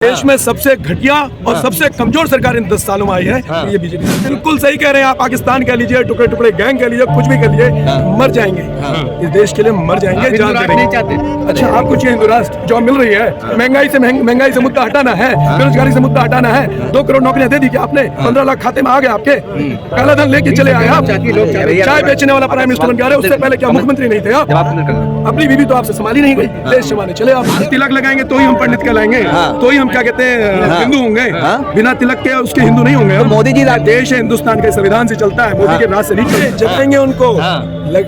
देश में सबसे घटिया और सबसे कमजोर सरकार इन 10 सालों में आई है ये बीजेपी। बिल्कुल सही कह रहे हैं आप। पाकिस्तान कह लीजिए, टुकड़े टुकड़े गैंग कह लीजिए, कुछ भी कह लीजिए, मर जाएंगे इस देश के लिए, मर जाएंगे, जान दे देंगे। अच्छा, आपको चाहिए हिंदू राष्ट्र, जॉब मिल रही है, महंगाई से मुद्दा हटाना है, बेरोजगारी से मुद्दा हटाना है। 2 करोड़ नौकरियां दे दी क्या आपने? 15 लाख खाते में आ गए आपके, काला धन लेके चले आए आप। चाय बेचने वाला प्राइम मिनिस्टर बन गया, उससे पहले क्या मुख्यमंत्री नहीं थे आप? अपनी बीवी तो आपसे संभाली नहीं गई, देश संभालने चले आप। तिलक लगाएंगे तो ही हम पंडित कहलाएंगे, तो ही हम क्या कहते हैं हिंदू होंगे। बिना तिलक के उसके हिंदू नहीं होंगे। मोदी जी देश है, हिंदुस्तान के संविधान से चलता है, मोदी के राज से नहीं चलता। जगाएंगे उनको,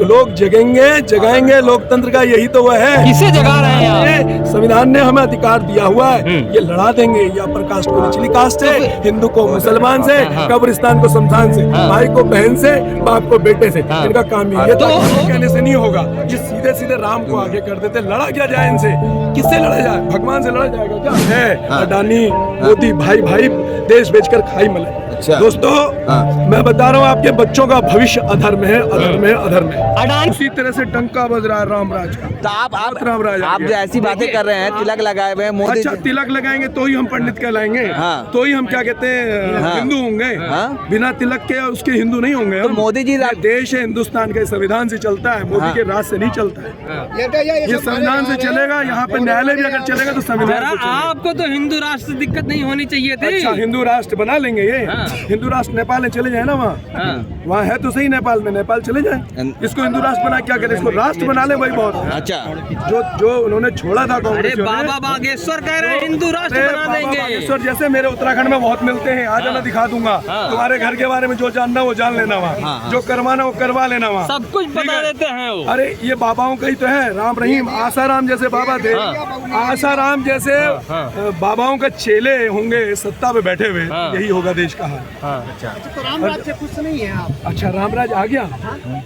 लोग जगाएंगे लोकतंत्र का यही तो वह है। किसे जगा रहे हैं? संविधान ने हमें अधिकार दिया हुआ है, ये लड़ा देंगे। ये अपर कास्ट को निचली कास्ट से, हिंदू को मुसलमान से, कब्रिस्तान को शमशान से, भाई को बहन से, बाप को बेटे से। इनका काम ये तो कहने से नहीं होगा, ये सीधे सीधे राम को आगे कर देते। लड़ा क्या जाए इनसे? किससे लड़ा जाए? भगवान से लड़ा जाएगा क्या? है अडानी मोदी भाई देश बेचकर खाई मलाई। दोस्तों, मैं बता रहा हूँ, आपके बच्चों का भविष्य अधर्म है, अधर्म है, अधर्म है। उसी तरह से डंका बज रहा है रामराज का। तो आप जो ऐसी बातें कर रहे हैं, तिलक लगाए हुए मोदी। अच्छा, तिलक लगाएंगे तो ही हम पंडित कहलाएंगे, तो ही हम क्या कहते हैं हिंदू होंगे। बिना तिलक के उसके हिंदू नहीं होंगे। तो मोदी जी, देश है, हिंदुस्तान के संविधान से चलता है, मोदी के राज से नहीं चलता है। ये संविधान से चलेगा। यहाँ पे न्यायालय भी अगर चलेगा तो संविधान। आपको तो हिंदू राष्ट्र दिक्कत नहीं होनी चाहिए थी। अच्छा, हिंदू राष्ट्र बना लेंगे ये। हिंदू राष्ट्र नेपाल में चले जाए ना, वहाँ है तो सही, नेपाल में, नेपाल चले जाए। इसको हिंदू राष्ट्र बना क्या करें? इसको राष्ट्र बना ले, वही बहुत है। अच्छा, जो उन्होंने छोड़ा था कांग्रेस। बाबा बागेश्वर कह रहे हैं हिंदू राष्ट्र बना देंगे। बागेश्वर जैसे मेरे उत्तराखंड में बहुत मिलते हैं, आज मैं दिखा दूंगा। तुम्हारे घर के बारे में जो जानना वो जान लेना, वहाँ जो करवाना वो करवा लेना, वहाँ सब कुछ बता देते हैं वो। अरे ये बाबाओं का ही तो है। राम रहीम आसाराम जैसे बाबा थे, आसाराम जैसे बाबाओं का चेले होंगे सत्ता पे बैठे हुए। यही होगा देश का हाल। तो रामराज से खुश नहीं है आप? अच्छा, रामराज आ गया,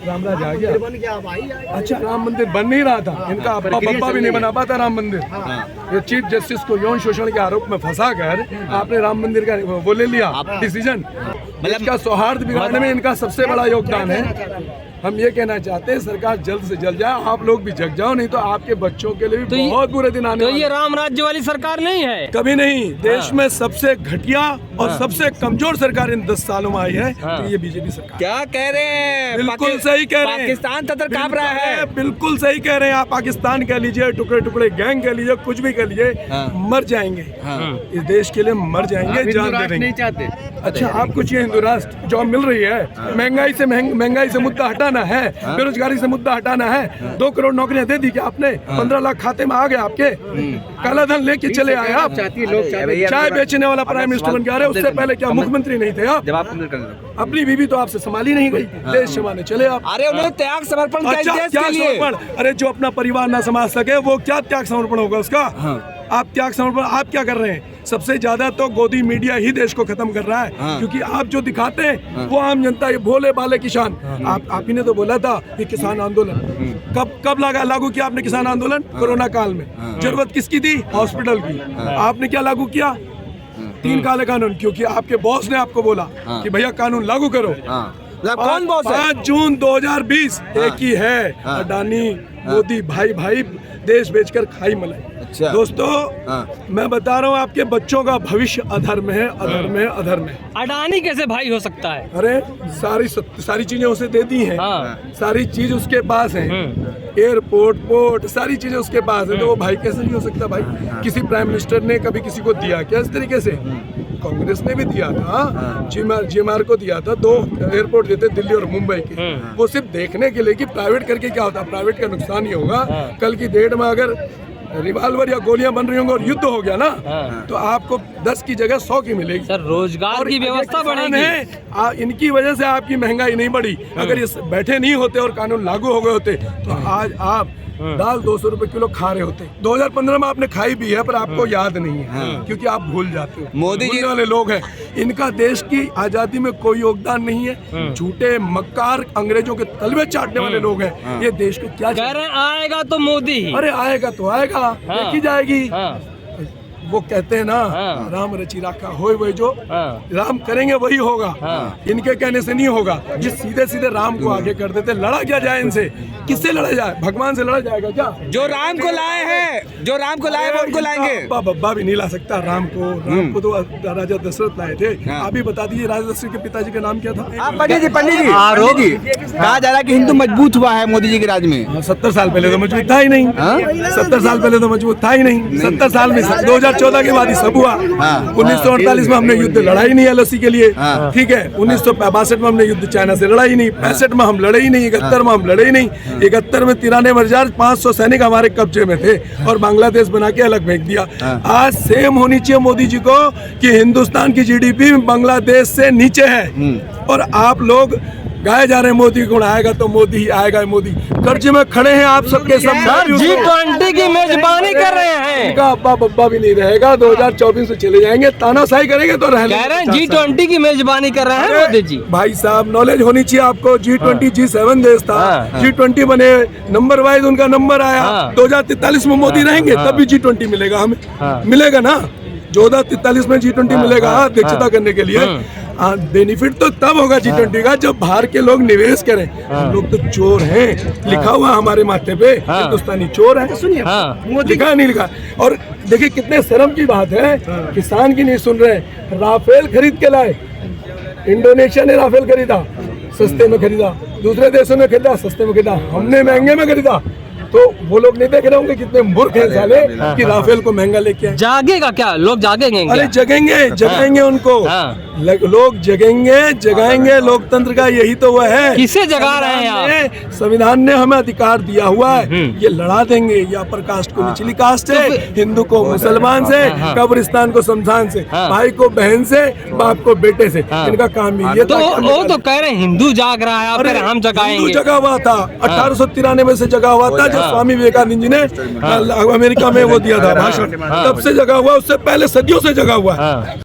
रामराज आ गया, बन गया भाई। अच्छा, राम मंदिर बन नहीं रहा था, इनका पप्पा भी नहीं बना पाता राम मंदिर। ये चीफ जस्टिस को यौन शोषण के आरोप में फंसा कर आपने राम मंदिर का वो ले लिया डिसीजन। इसका सौहार्द बिगाड़ने में इनका सबसे बड़ा योगदान है। हम ये कहना चाहते हैं, सरकार जल्द से जल्द जाए, आप लोग भी जग जाओ, नहीं तो आपके बच्चों के लिए भी बहुत बुरे दिन आने। तो ये राम राज्य वाली सरकार नहीं है, कभी नहीं। देश में सबसे घटिया और सबसे कमजोर सरकार इन 10 सालों में आई है ये बीजेपी सरकार। क्या कह रहे हैं? बिल्कुल सही कह रहे हैं। पाकिस्तान ततर कांप रहा है। बिल्कुल सही कह रहे हैं आप। पाकिस्तान कह लीजिए, टुकड़े टुकड़े गैंग कह लीजिए, कुछ भी कह लीजिए, मर जाएंगे इस देश के लिए, मर जाएंगे, जान दे देंगे। नहीं चाहते। अच्छा, आपको चाहिए हिंदू राष्ट्र, जॉब मिल रही है, महंगाई से मुद्दा हटाना है, बेरोजगारी से मुद्दा हटाना है। 2 करोड़ नौकरियां दे दी क्या आपने? 15 लाख खाते में आ गए आपके, काला धन लेके चले आए आप। चाय बेचने वाला प्राइम मिनिस्टर बन गया, उससे पहले क्या मुख्यमंत्री नहीं थे आप? अपनी बीवी तो आपसे संभाली नहीं गई, देश संभालने चले आप। अरे उन्होंने त्याग समर्पण किया इस देश के लिए। अरे जो अपना परिवार ना संभाल सके वो क्या त्याग समर्पण होगा उसका? आप त्याग समर्पण आप क्या कर रहे हैं? सबसे ज्यादा तो गोदी मीडिया ही देश को खत्म कर रहा है, क्योंकि आप जो दिखाते हैं वो आम जनता, ये भोले भाले किसान। आप ही ने तो बोला था कि किसान आंदोलन कब लागू किया आपने? किसान आंदोलन कोरोना काल में। जरूरत किसकी थी? हॉस्पिटल की। आपने क्या लागू किया? 3 काले कानून, क्योंकि आपके बॉस ने आपको बोला कि भैया कानून लागू करो। कौन बॉस है? 5 जून 2020 एक ही है, अडानी मोदी भाई देश बेचकर खाई मलाई। अच्छा। दोस्तों, मैं बता रहा हूँ, आपके बच्चों का भविष्य अधर्म है, अधर्म है, अधर्म है। अडानी कैसे भाई हो सकता है? अरे सारी चीजें उसे दे दी हैं, सारी चीज उसके पास है, एयरपोर्ट, पोर्ट, सारी चीजें उसके पास है, तो वो भाई कैसे नहीं हो सकता भाई? किसी प्राइम मिनिस्टर ने कभी किसी को दिया क्या इस तरीके से? कांग्रेस ने भी दिया था, GMR को दिया था, 2 एयरपोर्ट देते दिल्ली और मुंबई के। वो सिर्फ देखने के लिए कि प्राइवेट करके क्या होता है। प्राइवेट का नुकसान ही होगा, कल की डेट में अगर रिवाल्वर या गोलियां बन रही होंगी और युद्ध हो गया ना, तो आपको 10 की जगह 100 की मिलेगी। सर, रोजगार की व्यवस्था बढ़ेगी। इनकी वजह से आपकी महंगाई नहीं बढ़ी। अगर ये बैठे नहीं होते और कानून लागू हो गए होते तो आज आप दाल 200 रुपए किलो खा रहे होते। 2015 में आपने खाई भी है, पर आपको याद नहीं है, क्योंकि आप भूल जाते हो। मोदी जी वाले लोग हैं, इनका देश की आजादी में कोई योगदान नहीं है। झूठे मक्कार अंग्रेजों के तलवे चाटने वाले लोग हैं। ये देश को क्या कह रहे हैं? आएगा तो मोदी ही। अरे आएगा तो आएगा, देखी जाएगी। वो कहते हैं ना, हाँ। राम रची राखा होय वही जो हाँ। राम करेंगे वही होगा। हाँ। इनके कहने से नहीं होगा। जिस सीधे सीधे राम को आगे कर देते, लड़ा क्या जाए इनसे? किससे लड़ा जाए? भगवान से लड़ा जाएगा क्या? जो राम को लाए हैं, जो राम को लाए वो उनको लाएंगे। अब्बा बब्बा भी नहीं ला सकता राम को। राम को तो राजा दशरथ लाए थे। हाँ। आप भी बता दीजिए राजा दशरथ के पिताजी का नाम क्या था? आप पंडित जी कहा जा रहा है कि हिंदू मजबूत हुआ है मोदी जी के राज में। 70 साल पहले तो मजबूत था ही नहीं। 70 साल पहले तो मजबूत था ही नहीं। 70 साल में 2014 के बाद ही सब हुआ। 1948 में हमने युद्ध लड़ा ही नहीं LOC के लिए, ठीक है। 1962 में हमने युद्ध चाइना से लड़ा ही नहीं। 65 में हम लड़े ही नहीं। 71 में हम लड़े ही नहीं। 71 में 93,500 सैनिक हमारे कब्जे में थे और बांग्लादेश बना के अलग फेंक दिया। आज सेम होनी चाहिए मोदी जी को कि हिंदुस्तान की GDP बांग्लादेश से नीचे है और आप लोग गाए जा रहे हैं मोदी गुण आएगा तो मोदी ही आएगा। मोदी कर्ज में खड़े हैं आप सबके सब। सर G20 की मेजबानी कर रहे हैं। इनका अब्बा बब्बा भी नहीं रहेगा। 2024 में चले जाएंगे, तानाशाही करेंगे तो रहने। कह रहे हैं G20 की मेजबानी कर रहे हैं मोदी जी। भाई साहब नॉलेज होनी चाहिए आपको। G20 G7 देश था। G20 बने, नंबर वाइज उनका नंबर आया। 2043 में मोदी रहेंगे तब भी G20 मिलेगा हमें। मिलेगा ना 2043 में G20 मिलेगा अध्यक्षता करने के लिए। बेनिफिट तो तब होगा G20 का जब बाहर के लोग निवेश करें। हम लोग तो चोर हैं, लिखा हुआ हमारे माथे पे हिंदुस्तानी चोर है। सुनिए लिखा नहीं लिखा। और देखिए कितने शर्म की बात है, किसान की नहीं सुन रहे। राफेल खरीद के लाए, इंडोनेशिया ने राफेल खरीदा, सस्ते में खरीदा। दूसरे देशों ने खरीदा, सस्ते में खरीदा। हमने महंगे में खरीदा। तो वो लोग नहीं देख रहे होंगे कितने मूर्ख हैं साले कि राफेल को महंगा लेके आए। जागेगा क्या? लोग जागेंगे क्या? अरे जगेंगे, जगाएंगे उनको। लोग जगेंगे, जगाएंगे। लोकतंत्र का यही तो वो है। किसे जगा रहे हैं आप? संविधान ने हमें अधिकार दिया हुआ है, ये लड़ा देंगे। ये अपर कास्ट को निचली कास्ट से, हिंदू को मुसलमान से, कब्रिस्तान को शमशान से, भाई को बहन से, बाप को बेटे से। इनका काम ही ये तो वो तो कह रहे हैं हिंदू जाग रहा है, फिर हम जगाएंगे। हिंदू जगा हुआ था 1893 से जगा हुआ था, जब स्वामी विवेकानंद जी ने अमेरिका में वो दिया था भाषण, तब से जगा हुआ। उससे पहले सदियों से जगा हुआ है।